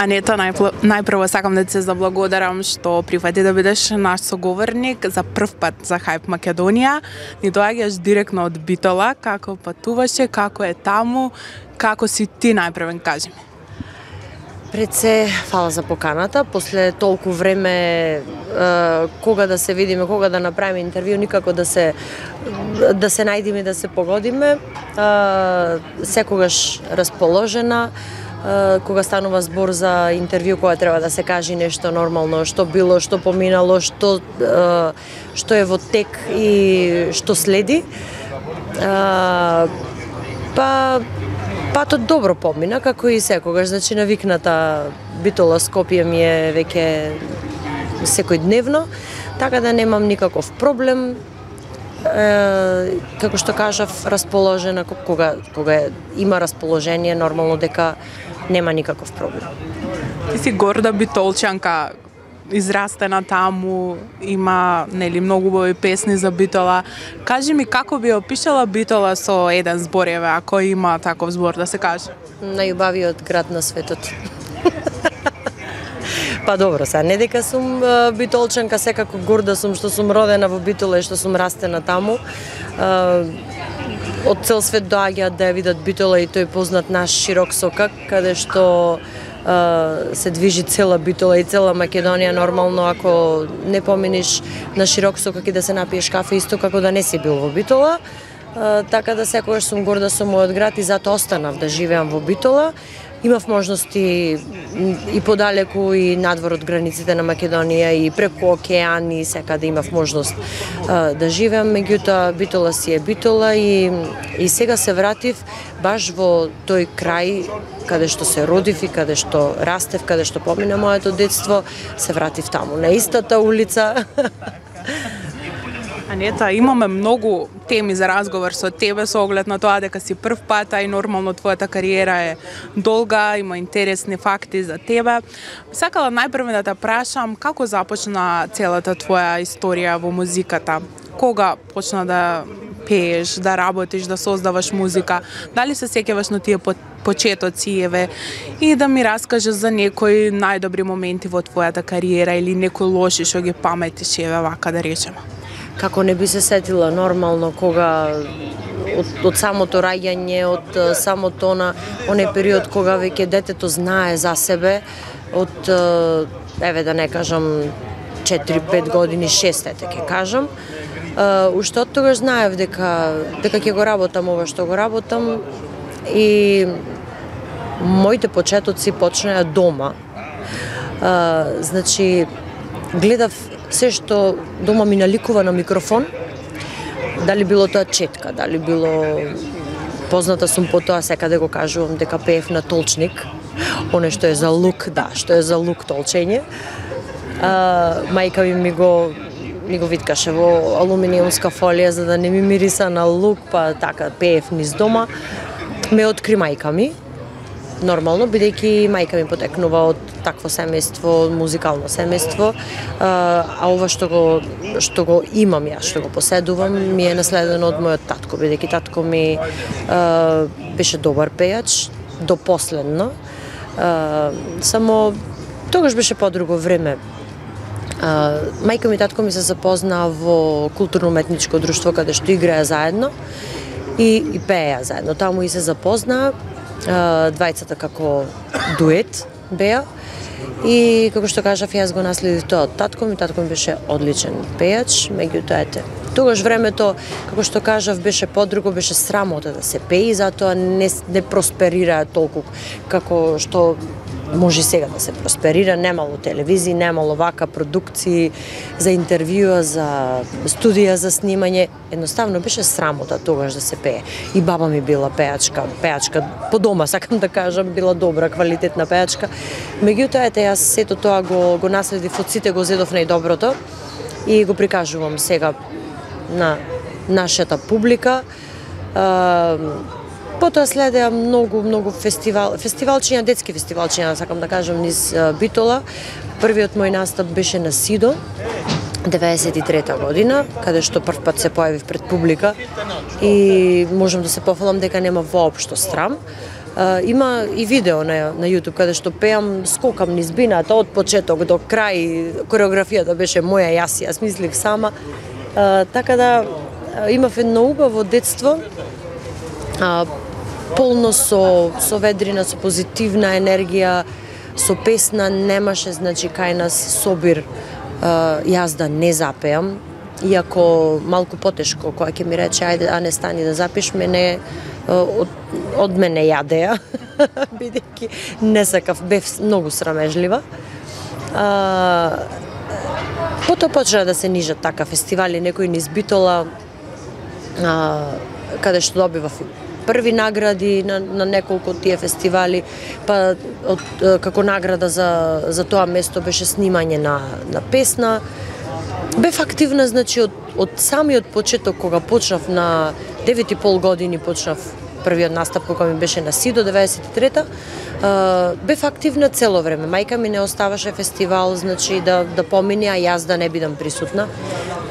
Анета, најпрво сакам да ти се заблагодарам што прифати да бидеш наш соговорник за прв пат за Hype Македонија. Ни доаѓаш директно од Битола, како патуваше, како е таму, како си ти најпрвен, кажи ми. Пред се, фала за поканата. После толку време кога да се видиме, кога да направиме интервју, никако да се најдеме и да се погодиме. Секогаш расположена. Кога станува збор за интервју, кога треба да се каже нешто нормално, што било, што поминало, што е во тек и што следи. Патот добро помина, како и секогаш, значи навикната Битола Скопје ми е веќе секојдневно, така да немам никаков проблем. Како што кажав, расположена, кога има расположение, нормално дека нема никаков проблем. Ти си горда битолчанка, израстена таму, има многу убави песни за Битола. Кажи ми како би опишала Битола со еден збор, ако има таков збор да се каже? Најубавиот град на светот. Па добро, сега не дека сум битолчанка, секако горда сум што сум родена во Битола и што сум растена таму. Од цел свет доаѓаат да ја видат Битола и тој познат наш широк сокак, каде што се движи цела Битола и цела Македонија. Нормално, ако не поминиш на широк сокак и да се напиеш кафе, исто како да не си бил во Битола. Така да секогаш сум горда со мојот град и затоа останав да живеам во Битола. Имав можности и подалеку и надвор од границите на Македонија и преку океан и секаде имав можност да живеам, меѓутоа Битола си е Битола и сега се вратив баш во тој крај каде што се родив и каде што растев, каде што помина моето детство, се вратив таму на истата улица. Анета, имаме многу теми за разговор со тебе со оглед на тоа дека си прв пат, а и нормално твојата кариера е долга, има интересни факти за тебе. Сакала најпрво да те прашам како започна целата твоја историја во музиката? Кога почна да пееш, да работиш, да создаваш музика? Дали се сеќаваш на тие почетоци и да ми раскажеш за некои најдобри моменти во твојата кариера или некои лоши што ги паметиш, вака да речеме? Како не би се сетила, нормално, кога од самото раѓање, од самото оној период кога веќе детето знае за себе, од, да не кажам, 4-5 години, 6 ќе кажам, уште од тогаш знаев дека ќе го работам ова што го работам и моите почетоци почнаа дома. Значи, гледав се што дома ми наликува на микрофон, дали било тоа четка, дали било позната сум по тоа, секаде го кажувам дека пеев на толчник, оне што е за лук, што е за лук толчење. Мајка ми го виткаше во алуминиумска фолија за да не ми мириса на лук, па така пеев низ дома. Ме откри мајка ми, нормално, бидејќи мајка ми потекнува од такво семејство, музикално семејство, а ова што го имам јас, што го поседувам, ми е наследено од мојот татко, бидејќи татко ми беше добар пејач до последно. Само тогаш беше подруго време. Мајка ми и татко ми се запознаа во културно-уметничко друштво каде што играа заедно и пееа заедно. Таму и се запознаа. Двајцата како дует беа и како што кажав, јас го наследив тоа од татко ми. Татко ми беше одличен пејач, меѓутоа тогаш времето, како што кажав, беше подруго, беше срамота да се пее, затоа не просперира толку како што може сега да се просперира, немало телевизии, немало вака продукции за интервјуа, за студија за снимање. Едноставно беше срамота тогаш да се пее. И баба ми била пеачка по дома, сакам да кажам, била добра, квалитетна пеачка. Меѓутоа, јас сето тоа го наследив од сите, го зедов најдоброто и го прикажувам сега на нашата публика. Потоа следеа многу фестивалчиња, детски фестивалчиња, сакам да кажам, низ Битола. Првиот мој настап беше на Сидо, 93-та година, каде што прв пат се појавив пред публика и можам да се пофалам дека нема воопшто срам. Има и видео на YouTube каде што пеам, скокам низ бината од почеток до крај, кореографијата беше моја, ја смислив сама. Така да имав едно убаво детство, полно со ведрина, со позитивна енергија, со песна, немаше значи кај нас собир јас да не запеам, иако малку потешко која ќе ми рече ајде Ане стани да запиш, мене од мене јадеа, бидејќи не сакав, бев многу срамежлива. Потоа почна да се нижат така фестивали, некои низ Битола, каде што добивав први награди на неколку од тие фестивали, па како награда за тоа место беше снимање на песна. Бев активна, значи, од самиот почеток, кога почнав на 9,5 години, почнав првиот настап кога ми беше на СИДО 93-та, бев активна цело време. Мајка ми не оставаше фестивал, значи, да помине, а јас да не бидам присутна.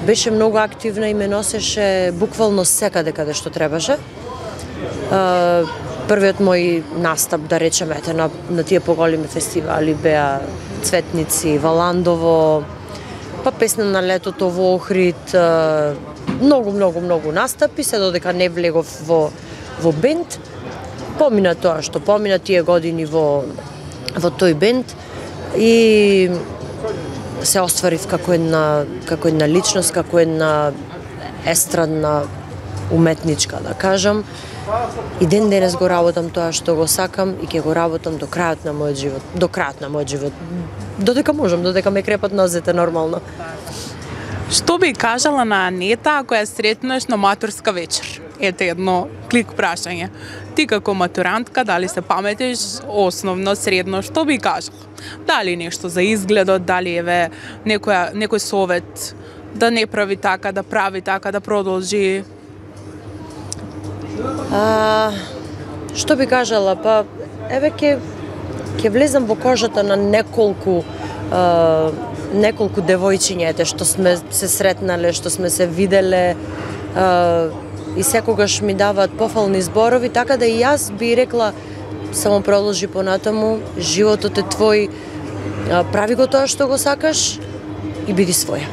Беше многу активна и ме носеше буквално секаде каде што требаше. Првиот мој настап, да речеме, на тие поголеми фестивали беа Цветници, Валандово, па песна на летото во Охрид, многу настапи, се додека не влегов во бенд. Помина тоа што помина тие години во тој бенд и се остварив како една личност, како една естрадна уметничка, да кажам. И ден денес го работам тоа што го сакам и ќе го работам до крајот на мојот живот. Додека можам, додека ме крепат нозете нормално. Што би кажала на Анета ако ја сретнеш на матурска вечер? Ете едно клик прашање. Ти како матурантка, дали се паметиш основно, средно, што би кажала? Дали нешто за изгледот, дали еве некој совет да не прави така, да прави така, да продолжи? Што би кажала? Па, еве ќе влезам во кожата на неколку девојчиња што сме се сретнале, што сме се виделе и секогаш ми даваат пофални зборови, така да и јас би рекла само продолжи понатаму, животот е твој, прави го тоа што го сакаш и биди своја.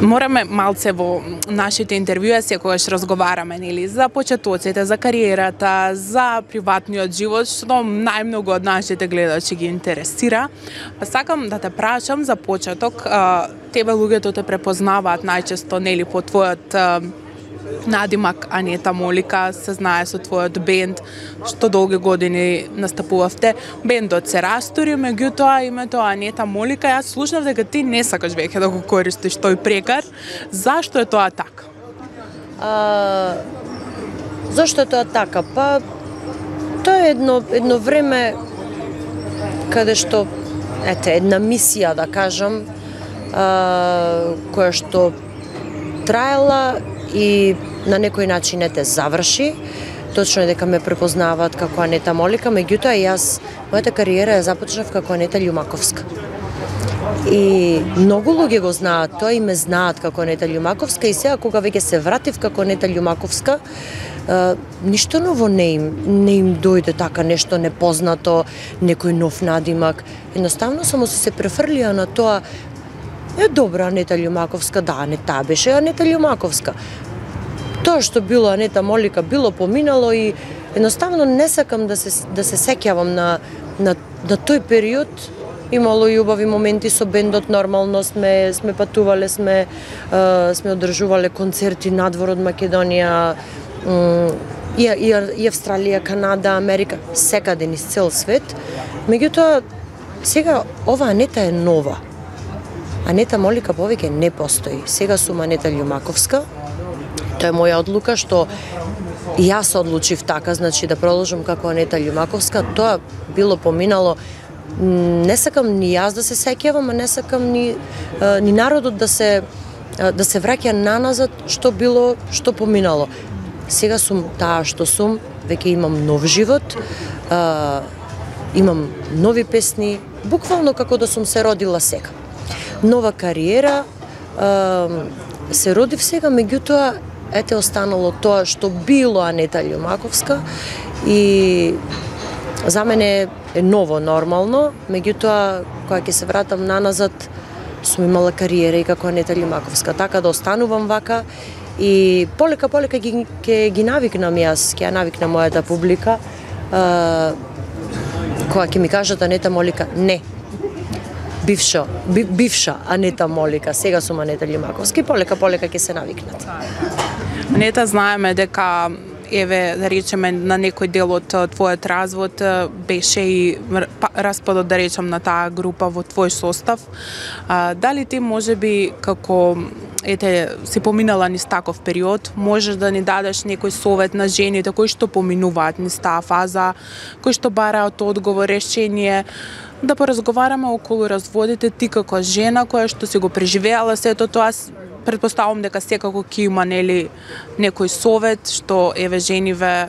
Мораме малце во нашите интервјуа секогаш разговараме, нели, за почетоците, за кариерата, за приватниот живот, што најмногу од нашите гледачи ги интересира. Па сакам да те прашам за почеток, тебе луѓето те препознаваат најчесто, нели, по твојот надимак Анета Молика, се знае со твојот бенд, што долги години настапувавте. Бендот се растури, меѓутоа името Анета Молика, јас слушнав дека ти не сакаш веќе да го користиш тој прекар. Зашто е тоа така? Зашто е тоа така? Па, тоа е едно време каде што, една мисија, да кажам, која што траела и на некој начин заврши. Точно е дека ме препознаваат како Анета Молика, меѓутоа јас мојата кариера ја започнав како Анета Љумаковска. И многу луѓе го знаат тоа и ме знаат како Анета Љумаковска и сега кога веќе се вратив како Анета Љумаковска, ништо ново не им дојде така нешто непознато, некој нов надимак. Едноставно само се префрлија на тоа. Добра Анета Љумаковска, да, не таа беше Анета Љумаковска. Тоа што било Анета Молика било поминало и едноставно не сакам да се сеќавам на тој период. Имало и убави моменти со бендот, нормално сме патувале, сме одржувале концерти надвор од Македонија, и Австралија, Канада, Америка, секаде низ цел свет. Меѓутоа, сега ова Анета е нова. Анета Молика повеќе не постои. Сега сум Анета Љумаковска. Тоа е моја одлука што јас одлучив така, значи да продолжам како Анета Љумаковска. Тоа било поминало. Не сакам ни јас да се сеќавам, а не сакам ни народот да се враќа наназад што поминало. Сега сум таа што сум, веќе имам нов живот, имам нови песни, буквално како да сум се родила сега. Нова кариера, се родив сега, меѓутоа ете останало тоа што било Анета Љумаковска и за мене е ново нормално, меѓутоа кога ќе се вратам наназад сум имала кариера и како Анета Љумаковска, така да останувам вака и полека ќе ги навикнам јас, ќе ја навикнам мојата публика. Кога ќе ми кажат Анета Молика, не. Бивша Анета Молика, сега сум Анета Љумаковска и полека ќе се навикнат. Анета, знаеме дека еве, да речеме, на некој дел од твојот развод беше и распадот, да речем, на таа група во твој состав. Дали ти можеби како си поминала низ таков период, можеш да ни дадеш некој совет на жените кои што поминуваат низ таа фаза, кои што бараат одговор, решение, да поразговараме околу разводите, ти како жена која што си го преживеала сето тоа, претпоставувам дека секако ќе има некој совет што еве жениве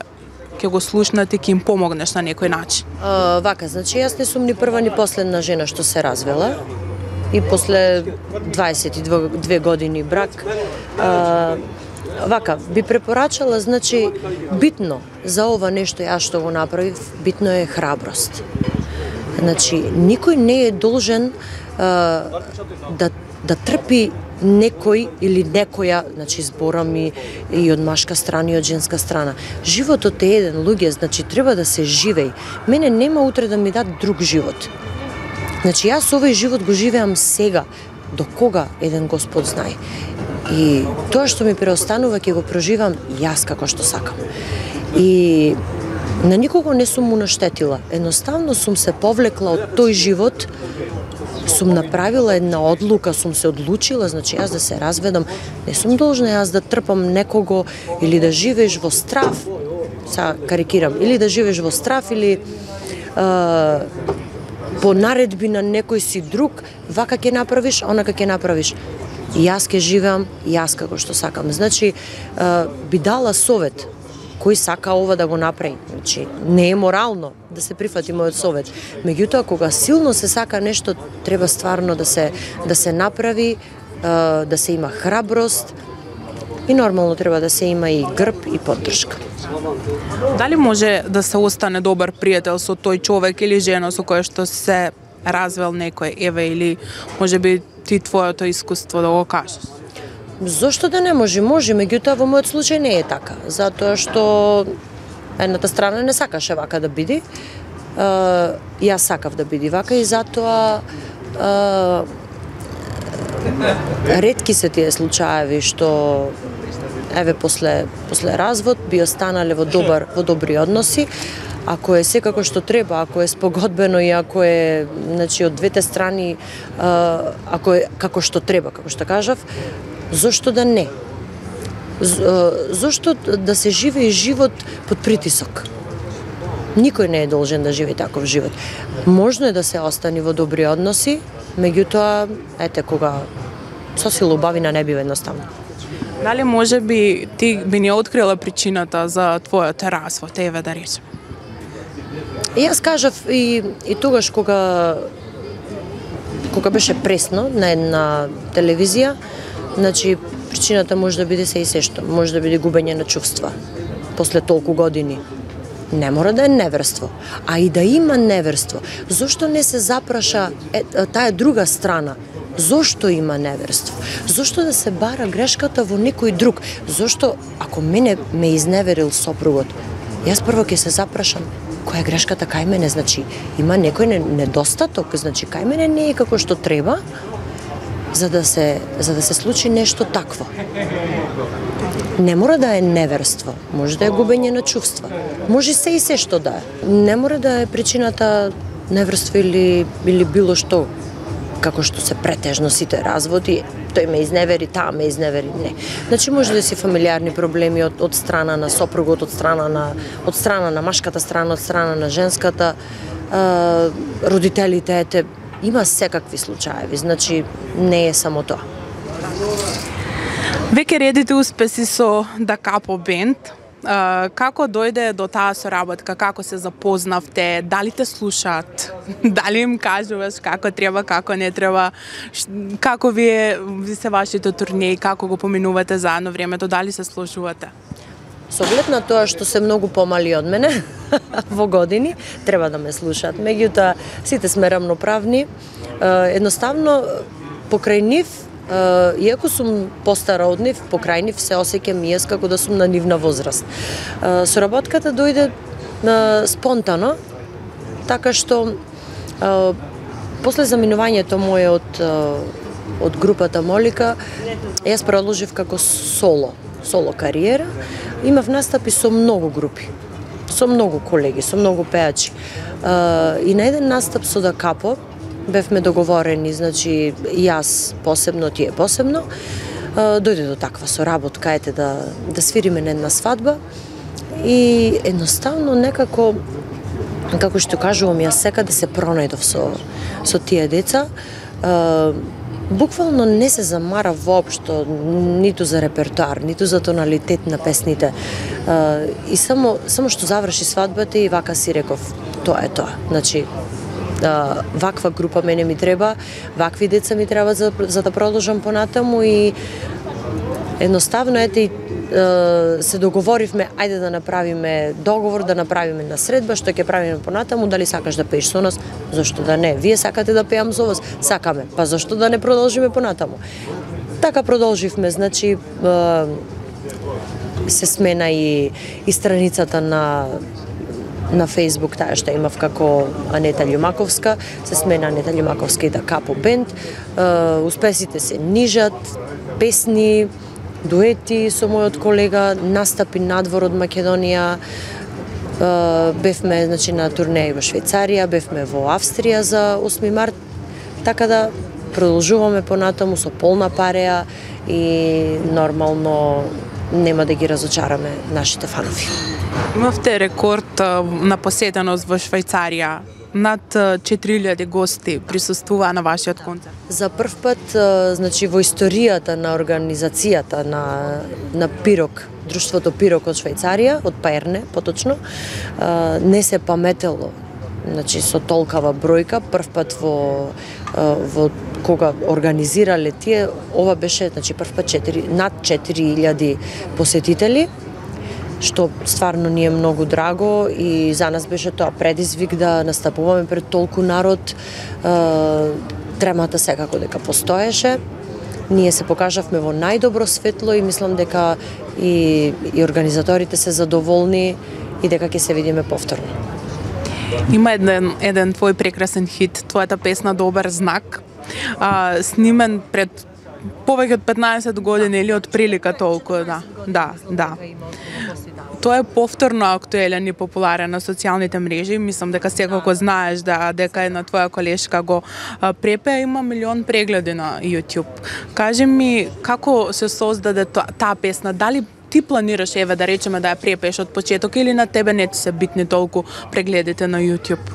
ќе го слушнат и ќе им помогнеш на некој начин. Вака, значи јас не сум ни прва ни последна жена што се развела и после 22 години брак. Вака, би препорачала, значи, битно за ова нешто јас што го направив, битно е храброст. Значи, никој не е должен да трпи некој или некоја, значи зборам и од машка страна и од женска страна. Животот е еден, луѓе, значи треба да се живеј. Мене нема утре да ми дадат друг живот. Значи јас овој живот го живеам сега, до кога еден Господ знае. И тоа што ми преостанува ќе го проживам јас како што сакам. И на никого не сум му наштетила. Едноставно сум се повлекла од тој живот, сум направила една одлука, сум се одлучила, значи јас да се разведам, не сум должна јас да трпам некого или да живееш во страв, карикирам, или да живееш во страв или по наредби на некој си друг, вака ќе направиш, онака ќе направиш. Јас ќе живеам, јас како што сакам. Значи, би дала совет, кој сака ова да го направи. Значи, не е морално да се прифати мојот совет. Меѓутоа, кога силно се сака нешто, треба стварно да се направи, да се има храброст и нормално треба да се има и грб и поддршка. Дали може да се остане добар пријател со тој човек или жена со која што се развел некој, еве, или можеби ти твоето искуство да го кажеш? Зошто да не може? Може, меѓутоа во мојот случај не е така, затоа што едната страна не сакаше вака да биде. Јас сакав да биде вака и затоа ретки се тие случаеви што еве после развод би останале во добри односи. Ако е секако што треба, ако е спогодбено и ако е, значи, од двете страни, ако е како што треба, како што кажав, зошто да не? Зошто да се живее живот под притисок? Никој не е должен да живее таков живот. Можно е да се остани во добри односи, меѓутоа, ете, кога со сила убавина не бива едноставно. Дали може би ти би ни открила причината за твојот развод, еве да речем? Јас кажав и тогаш кога беше пресно на една телевизија, значи причината може да биде се и се што, може да биде губење на чувства после толку години. Не мора да е неверство, а и да има неверство. Зошто не се запраша таа друга страна? Зошто има неверство? Зошто да се бара грешката во некој друг? Зошто, ако мене ме изневерил сопругот, јас прво ќе се запрашам која е грешката кај мене, значи има некој недостаток, значи кај мене не е како што треба, за да се случи нешто такво. Не мора да е неверство, може да е губење на чувства, може се и се што да е. Не мора да е причината неверство или било што, како што се претежно сите разводи, тој ме изневери, таа ме изневери, не. Значи може да си фамилиарни проблеми од страна на сопругот, од страна на машката страна, од страна на женската, родителите, ете, има секакви случаеви, значи не е само тоа. Веќе редите успеси со Да Капо бенд. Како дојде до таа соработка, како се запознавте, дали те слушаат? Дали им кажуваш како треба, како не треба, како вие се вашите турнеи, како го поминувате заедно времето, дали се сложувате? Со оглед на тоа што се многу помали од мене во години, треба да ме слушаат. Меѓутоа, сите сме рамноправни. Едноставно, покрај нив, иако сум постара од нив, покрај нив се осеќам и јас како да сум на нивна возраст. Соработката дојде спонтано, така што после заминувањето мое од групата Молика, јас продолжив како соло кариера. Имав настапи со многу групи, со многу колеги, со многу пеачи. И на еден настап со Да Капо бевме договорени, значи јас посебно, тие посебно. Дојде до таква соработка, ете да свириме на една свадба. И едноставно некако, како што кажувам, јас секаде се пронајдов со тие деца. Буквално не се замара воопшто ниту за репертоар, ниту за тоналитет на песните. И само што заврши свадбата и вака си реков, тоа е тоа. Значи, ваква група мене ми треба, вакви деца ми треба за да продолжам понатаму и едноставно ете се договоривме, ајде да направиме договор, да направиме насредба, што ќе правиме понатаму, дали сакаш да пееш со нас, зашто да не, вие сакате да пеам со вас, сакаме, па зашто да не продолжиме понатаму. Така продолживме, значи се смена и страницата на Facebook, таа што имав како Анета Љумаковска, се смена Анета Љумаковска и Да Капо бенд, успесите се нижат, песни, дуети со мојот колега, настапи надвор од Македонија, бевме значи на турнеи во Швајцарија, бевме во Австрија за 8 март, така да продолжуваме понатаму со полна пареа и нормално нема да ги разочараме нашите фанови. Имавте рекорд на посетеност во Швајцарија. Над 4000 гости присуствуваа на вашиот концерт. За прв пат, значи во историјата на организацијата на Пирок, друштвото Пирок од Швајцарија, од Паерне, поточно, не се паметело, значи со толкава бројка, прв пат во кога организирале тие, ова беше, значи прв пат над 4000 посетители, што стварно ни е многу драго и за нас беше тоа предизвик да настапуваме пред толку народ. Тремата секако дека постоеше. Ние се покажавме во најдобро светло и мислам дека и организаторите се задоволни и дека ќе се видиме повторно. Има еден твој прекрасен хит, твојата песна Добар знак, снимен пред повеќе од 15 години или од прилика толку, да. Тоа е повторно актуелен и популарен на социјалните мрежи. Мислам дека секако знаеш дека една твоја колешка го препеа, има милион прегледи на YouTube. Кажи ми, како се создаде таа песна? Дали ти планираш, еве да речеме, да ја препееш од почеток или на тебе не ти се битни толку прегледите на YouTube?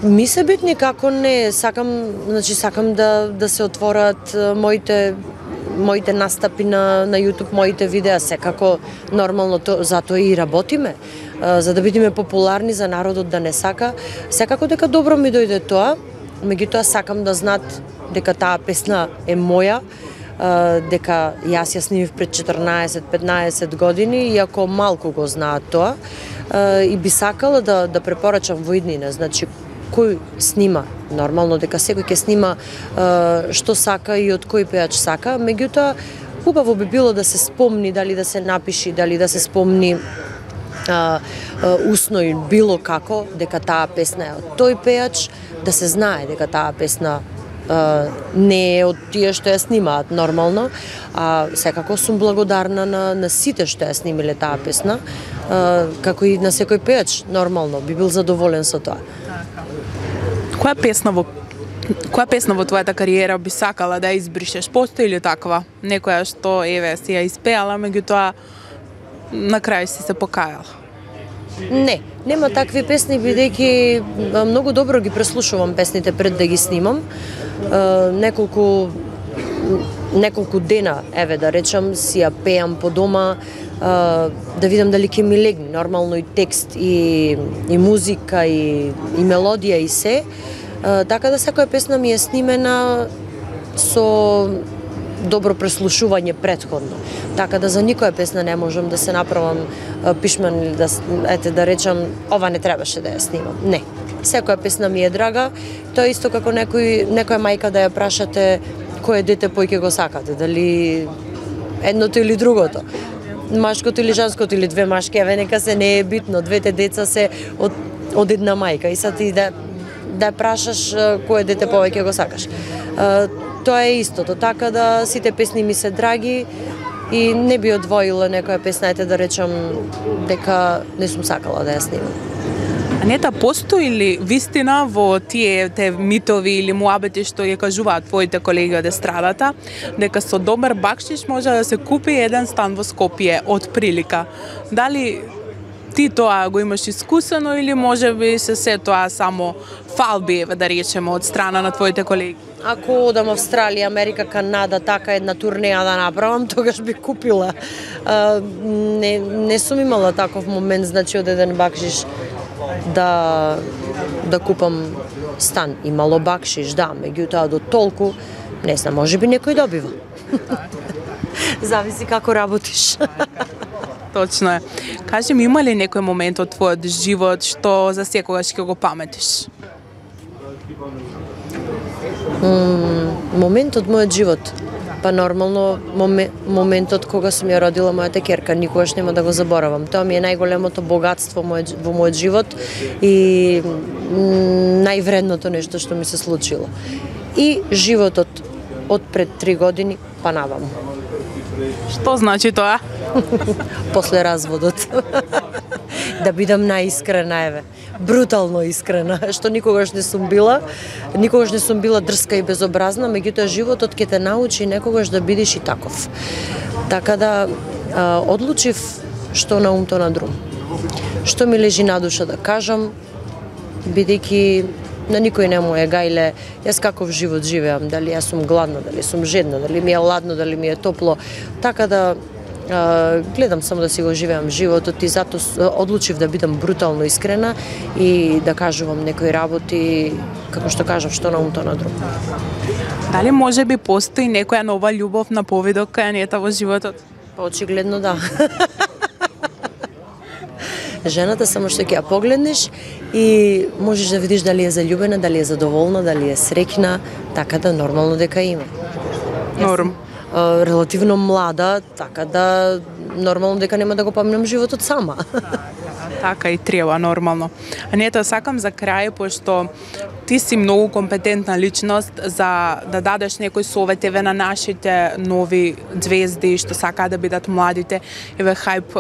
Ми се битни, како не, сакам да се отворат моите настапи на YouTube, моите видеа, секако нормално затоа и работиме, за да бидеме популарни, за народот да не сака. Секако дека добро ми дојде тоа, меѓутоа сакам да знаат дека таа песна е моја, дека јас ја снимив пред 14-15 години, иако малку го знаат тоа, и би сакала да препорачам во иднина, значи кој снима, нормално дека секој ќе снима што сака и од кој пеач сака, меѓутоа хубаво би било да се спомни, дали да се напиши, дали да се спомни усно и било како дека таа песна е од тој пеач, да се знае дека таа песна не е од тие што ја снимаат нормално, а секако сум благодарна на сите што ја снимиле таа песна, како и на секој пеач нормално би бил задоволен со тоа. Која песна во твојата кариера би сакала да избришеш? Постои ли таква? Некоја што еве си ја испеала, меѓутоа на крај си се покајала? Не, нема такви песни, бидејќи многу добро ги преслушувам песните пред да ги снимам. Неколку дена, еве да речам, си ја пеам по дома, да видам дали ќе ми легне, нормално и текст, и музика, и мелодија, и се. Така да секоја песна ми е снимена со добро преслушување претходно. Така да за никоја песна не можам да се направам пишман или да речам ова не требаше да ја снимам. Не. Секоја песна ми е драга. Тоа е исто како некоја мајка да ја прашате кое дете пој ќе го сакате, дали едното или другото. Машкото или женското или две машки, еве нека се не е битно, двете деца се од една мајка и сад ти да прашаш кое дете повеќе го сакаш. Тоа е истото, така да сите песни ми се драги и не би одвоила некоја песна, да речам дека не сум сакала да ја снимам. Анета, постои ли вистина во тие митови или муабети што ја кажуваат твоите колеги од естрадата, дека со добар бакшиш може да се купи еден стан во Скопје од прилика? Дали ти тоа го имаш искусено или може би се тоа само фалби, да речеме, од страна на твоите колеги? Ако одам Австралија, Америка, Канада, така една турнеја да направам, тогаш би купила. Не сум имала таков момент, значи од еден бакшиш да купам стан. Имало бакшиш, да, меѓутоа до толку, не знам, може би некој добива. Зависи како работиш. Точно е. Кажи ми, има ли некој момент од твојот живот што за секогаш ќе го паметиш? Момент од мојот живот? Па нормално моментот кога сум ја родила мојата ќерка, никогаш нема да го заборавам. Тоа ми е најголемото богатство во мојот живот и највредното нешто што ми се случило. И животот од пред 3 години па наваму. Што значи тоа? После разводот. Да бидам најискрена, еве. Брутално искрена, што никогаш не сум била дрска и безобразна, меѓутоа животот ќе те научи некогаш да бидеш и таков. Така да одлучив што на ум, то на друм. Што ми лежи на душа да кажам, бидејќи на никој не му е гајле јас каков живот живеам, дали јас сум гладна, дали сум жедна, дали ми е ладно, дали ми е топло. Така да гледам само да си го живеам животот и затоа одлучив да бидам брутално искрена и да кажувам некои работи, како што кажав, што на ум, то на друм. Дали може би постои некоја нова љубов на повидок кај Анета во животот? Па очигледно да. Жената само што ќе ја погледнеш и можеш да видиш дали е заљубена, дали е задоволна, дали е среќна, така да нормално дека има. Норм. Релативно млада, така да нормално дека нема да го поминам животот сама. Така и треба, нормално. Анета, сакам за крај, пошто ти си многу компетентна личност за да дадеш некој совет еве на нашите нови звезди што сакаат да бидат младите. Еве Хајп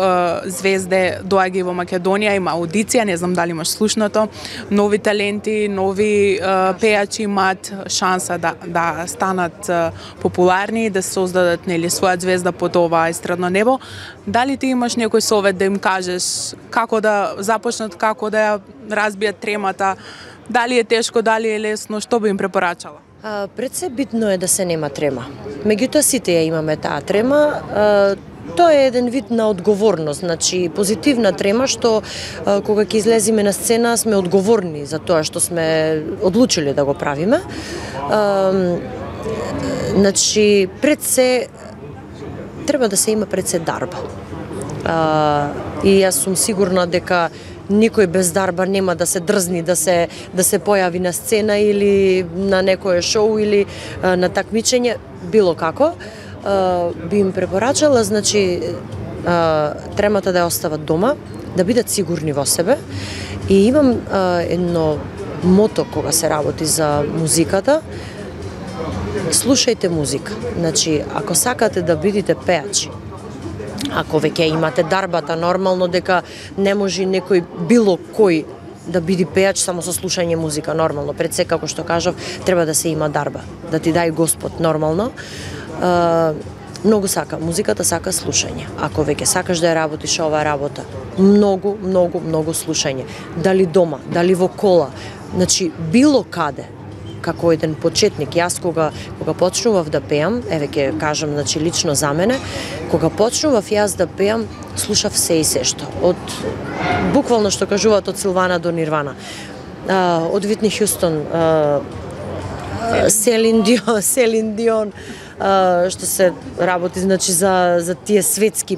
звезде доаѓа во Македонија, има аудиција, не знам дали имаш слушнато. Нови таленти, нови пејачи имаат шанса да станат популарни, да создадат нели своја звезда под ова естрадно небо. Дали ти имаш некој совет да им кажеш како да започнат, како да ја разбијат тремата? Дали е тешко, дали е лесно, што би им препорачала? Пред се битно е да се нема трема. Меѓутоа сите ја имаме таа трема. Тоа е еден вид на одговорност, значи позитивна трема што кога ќе излеземе на сцена сме одговорни за тоа што сме одлучили да го правиме. Значи пред се треба да се има пред се дарба. И јас сум сигурна дека никој без дарба нема да се дрзни да се појави на сцена или на некое шоу или на такмичење, било како. Би им препорачала, значи, тремата да ја остават дома, да бидат сигурни во себе. И имам едно мото кога се работи за музиката. Слушајте музика. Значи, ако сакате да бидете пејачи, ако веќе имате дарбата, нормално дека не може некој било кој да биде пејач само со слушање музика, нормално. Пред се, како што кажав, треба да се има дарба, да ти дај Господ, нормално. Многу сака, музиката сака слушање. Ако веќе сакаш да ја работиш оваа работа, многу слушање. Дали дома, дали во кола, значи било каде. како еден почетник. Јас кога почнував да пеам, еве ќе кажам, значи лично за мене, кога почнував јас да пеам, слушав се и се што. Од буквално што кажуваат од Силвана до Нирвана. Од Витни Хјустон, Селин Дион, што се работи значи за тие светски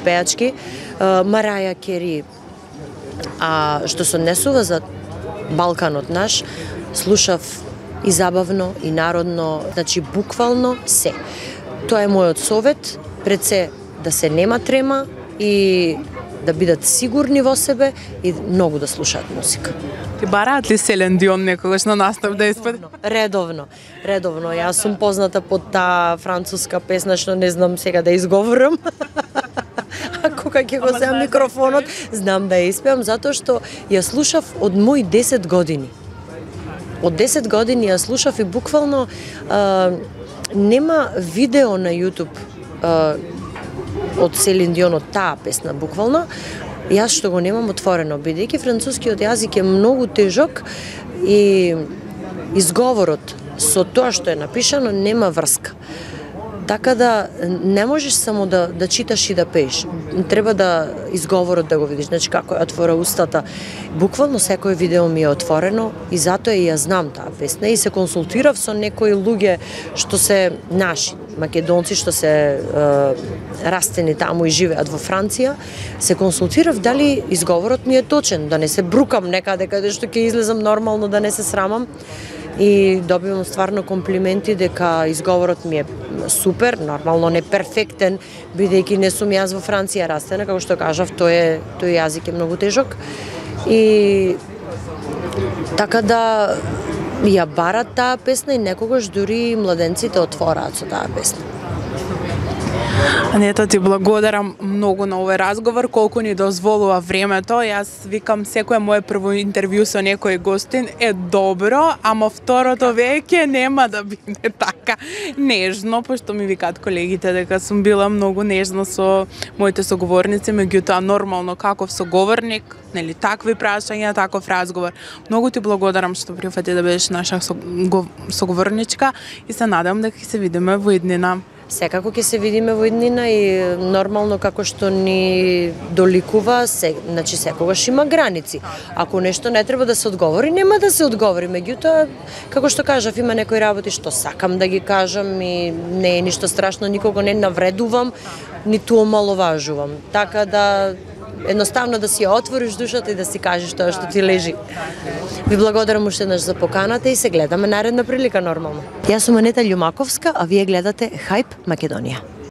пеачки, Мараја Кери. А што се однесува за Балканот наш, слушав и забавно, и народно, значи буквално се. Тоа е мојот совет, пред се да се нема трема и да бидат сигурни во себе и многу да слушаат музика. Ти бараат ли Селин Дион некогаш на настап да испади? Редовно. Јас сум позната под таа француска песна што не знам сега да изговорам. А кога ќе го земам микрофонот, знам да ја испеам затоа што ја слушав од мои 10 години. Од 10 години ја слушав и буквално нема видео на YouTube од Селин Дион од таа песна буквално. Јас што го немам отворено, бидејќи францускиот јазик е многу тежок и изговорот со тоа што е напишано нема врска. Така да не можеш само да читаш и да пееш. Треба да изговорот да го видиш. Значи како ја отвора устата. Буквално секој видео ми е отворено и затоа и ја знам таа песна и се консултирав со некои луѓе што се наши македонци што се растени таму и живеат во Франција. Се консултирав дали изговорот ми е точен, да не се брукам некаде каде што ќе излезам нормално, да не се срамам. И добивам стварно комплименти дека изговорот ми е супер, нормално не перфектен, бидејќи не сум јас во Франција растена, како што кажав, тој јазик е многу тежок. И така да ја барат таа песна и некогаш дури младенците отвораат со таа песна. Анета, ти благодарам многу на овој разговор, колку ни дозволува времето. Јас викам секое мое прво интервју со некој гостин е добро, ама второто веќе нема да биде така нежно, пошто ми викаат колегите дека сум била многу нежна со моите соговорници, меѓутоа нормално каков соговорник, нели такви прашања, таков разговор. Многу ти благодарам што прифати да бидеш наша соговорничка и се надам дека ќе се видиме во иднина. Секако ќе се видиме во иднина и нормално како што ни доликува, значи секогаш има граници. Ако нешто не треба да се одговори, нема да се одговори. Меѓутоа, како што кажав, има некои работи што сакам да ги кажам и не е ништо страшно, никого не навредувам, ниту омаловажувам. Така да едноставно да си ја отвориш душата и да си кажеш тоа што ти лежи. Ви благодарам уште еднаш за поканата и се гледаме наредна прилика нормално. Јас сум Анета Љумаковска, а вие гледате Хајп Македонија.